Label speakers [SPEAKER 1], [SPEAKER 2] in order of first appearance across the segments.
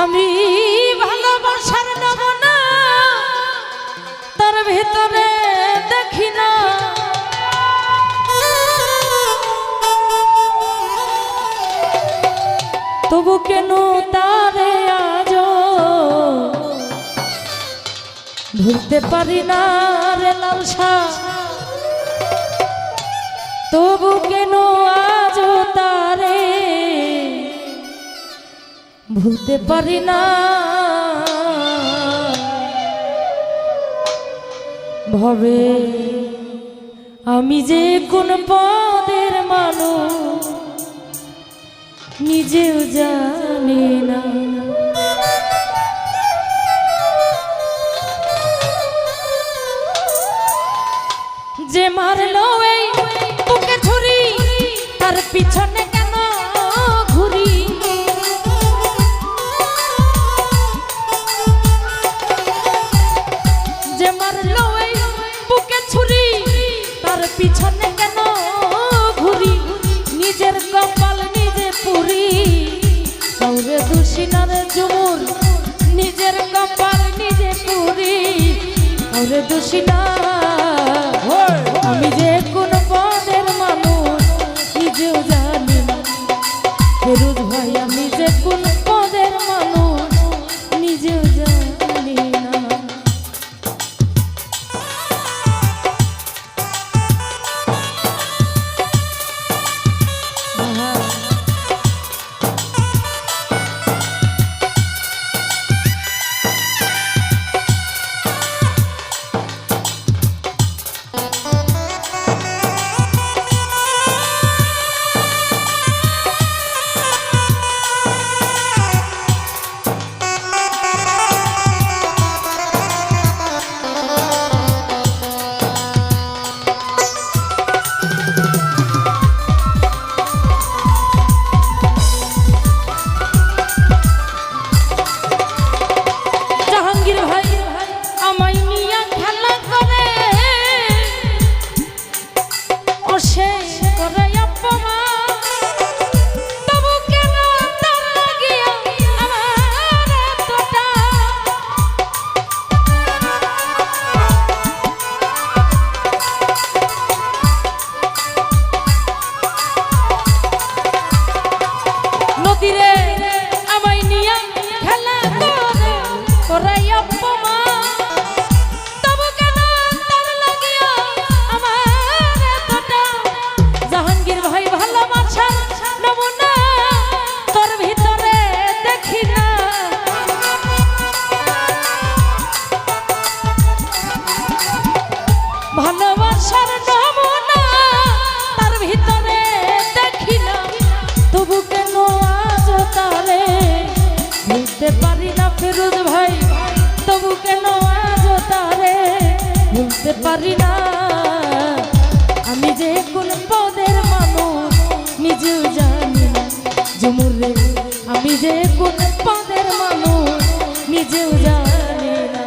[SPEAKER 1] আমি ভালোবাসার নমুনা তার ভিতরে দেখি না, তবু কেন তারে আজ ভুলতে পারি না রে লালসা, তবু কেন আজ তারে ভুলতে পারি না। ভবে আমি যে কোন পদের মানুষ নিজেও জানি না, যে মারলো এই বুকে ছুরি তার পিছনে কেন ঘুরি, যে মারলো এই বুকে ছুরি তার পিছনে কেন ঘুরি, নিজের কপাল নিজে পুরি কাউরে দোষী না রে জুমুর, নিজের কপাল নিজে পুরি কাউরে দোষী না। আমি যে কোন পদের মানুষ নিজেও জানি না ফেরুজ ভাই, আমি যে কোন পদের মানুষ নিজেও জানি না। ভালোবাসার নমুনা তার ভিতরে দেখি না, তবু কেন আজ তারে ভুলতে পারি না ফেরুজ ভাই, তবু কেন আজ তারে ভুলতে পারি না। আমি যে কোন পদের মানুষ নিজেও জানি না ঝুমুর রে, আমি যে কোন পদের মানুষ নিজেও জানি না।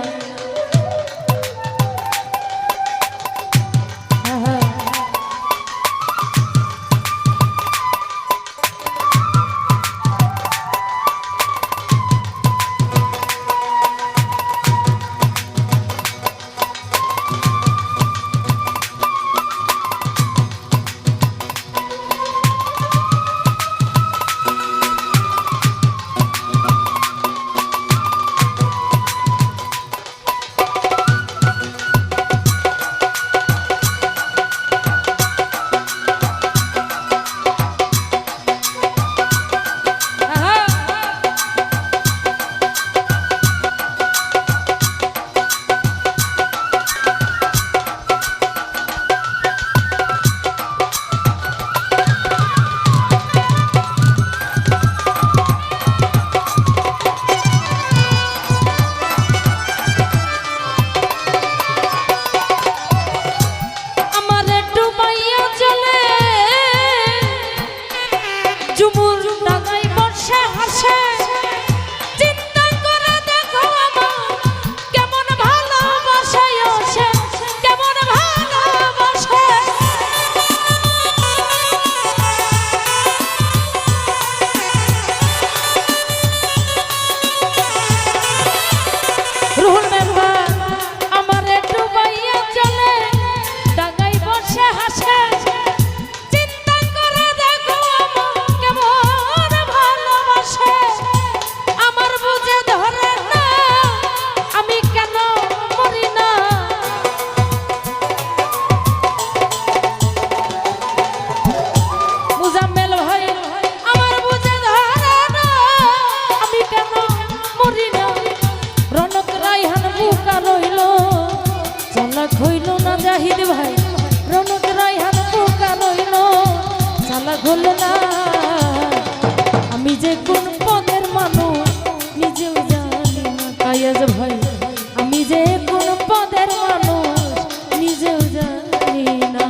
[SPEAKER 1] চালাক হইল না জাহিদ ভাই রনক রায়হান পোকা রইল চালাক হল না আমি যে কোন পদের মানুষ নিজেও জানি না কায়াজ ভাই আমি যে কোন পদের মানুষ নিজেও জানি না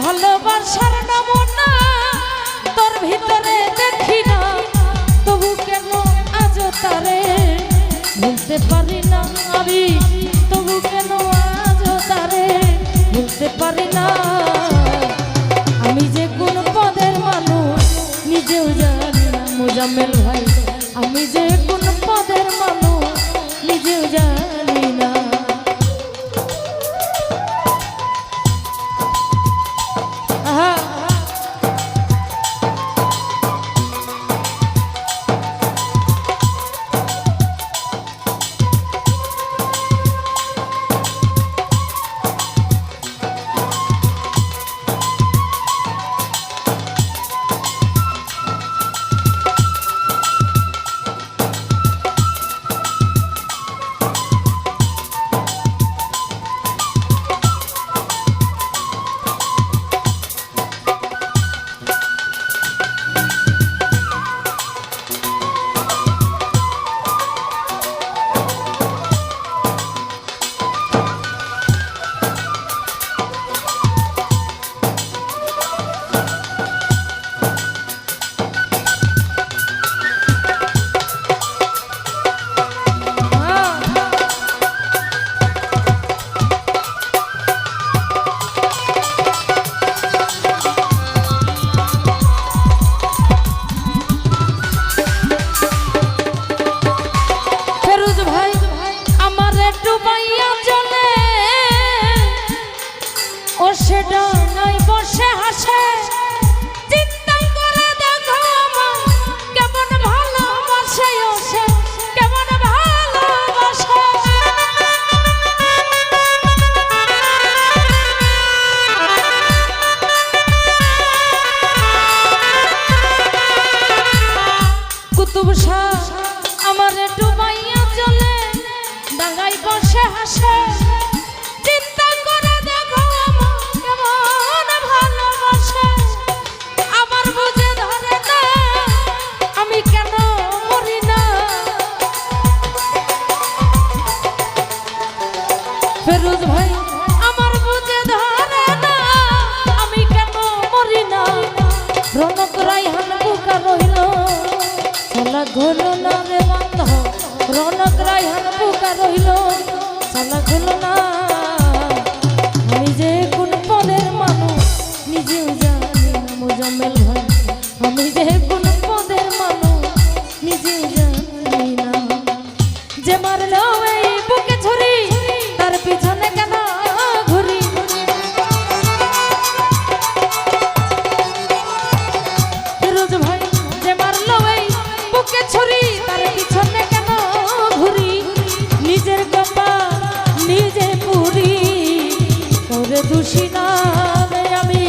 [SPEAKER 1] ভালোবাসার নমুনা তোর ভিতরে দেখি না তবু কেন আজ তারে ভুলতে পারি না আমি তবু কেন আজ তারে ভুলতে পারি না আমি যে কোন পদের মানুষ নিজেও জানি না মোজাম্মেল ভাই আমি যে কোন পদের মানুষ নিজেও জানি না সেটা নাই বসে হাসে চিন্তা করে দেখো আমার কেমন ভালোবাসে ও সে কেমন ভালোবাসে কুতুব শাহ আমার ডুবাইয়া চলে ডাঙায় বসে হাসে ফেরুজ ভাই আমার বুঝে ধরে না আমি কেন মরি না রনক রায়হান বুকা রইল চালাক হলো না রে বান্ধব রনক রায়হান বুকা রইল চালাক হলো না আমি যে কোন পদের মানুষ নিজেও জানি না মোজাম্মেল ভাই আমি যে কোন পদের মানুষ নিজেও জানি না যে মারলো এই বুকে ছুরি তার পিছনে কেন ঘুরি দোষী না রে আমি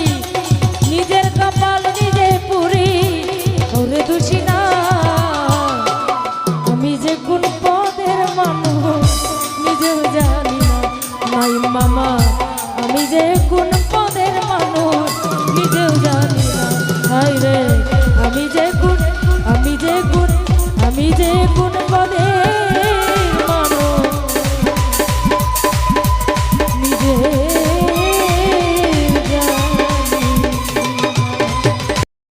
[SPEAKER 1] নিজের কপাল নিজে পুরি ওরে দোষী না আমি যে কোন পদের মানুষ নিজেও জানি না নাই মামা আমি যে কোন পদের মানুষ নিজেও জানি না হায় রে আমি যে কোন পদের